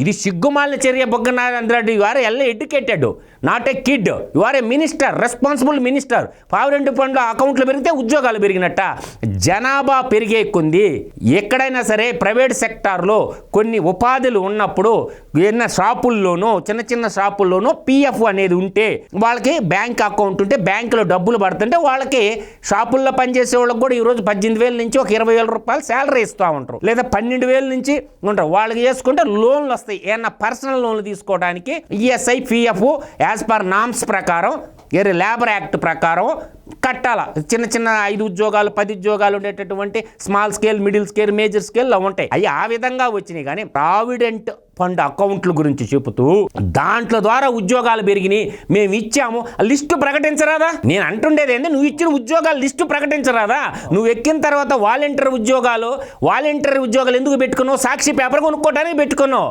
ఇది సిగ్గుమాలిన చర్య. బొగ్గ Narendra you are all educated, not a kid. You are a minister, responsible minister. Provident ఫండ్లో అకౌంట్లు పెరిగితే ఉద్యోగాలు పెరిగినట్ట. జనాభా పెరిగే కొంది ఎక్కడైనా సరే ప్రైవేట్ సెక్టార్లో కొన్ని ఉపాధులు ఉన్నప్పుడు ఏదైనా షాపుల్లోనూ చిన్న చిన్న షాపుల్లోనూ పిఎఫ్ అనేది ఉంటే వాళ్ళకి బ్యాంక్ అకౌంట్ ఉంటే బ్యాంకులో డబ్బులు పడుతుంటే వాళ్ళకి షాపుల్లో పనిచేసే వాళ్ళకి కూడా ఈరోజు 18,000 నుంచి ఒక 20,000 రూపాయలు శాలరీ ఇస్తూ ఉంటారు, లేదా 12,000 నుంచి ఉంటారు. వాళ్ళకి చేసుకుంటే లోన్లు వస్తాయి. ఏమన్నా పర్సనల్ లోన్లు తీసుకోవడానికి ESI PF as per norms ప్రకారం లేబర్ యాక్ట్ ప్రకారం కట్టాల. చిన్న చిన్న 5 ఉద్యోగాలు 10 ఉద్యోగాలు ఉండేటటువంటి small scale, middle scale, major స్కేల్లో ఉంటాయి. అవి ఆ విధంగా వచ్చినాయి. కానీ ప్రావిడెంట్ ఫండ్ అకౌంట్ల గురించి చెబుతూ దాంట్లో ద్వారా ఉద్యోగాలు పెరిగినాయి, మేము ఇచ్చాము, లిస్టు ప్రకటించరాదా? నేను అంటుండేది ఏంది, నువ్వు ఇచ్చిన ఉద్యోగాలు లిస్టు ప్రకటించరాదా? నువ్వు ఎక్కిన తర్వాత వాలంటీర్ ఉద్యోగాలు ఎందుకు పెట్టుకున్నావు? సాక్షి పేపర్ కొనుక్కోవడానికి పెట్టుకున్నావు.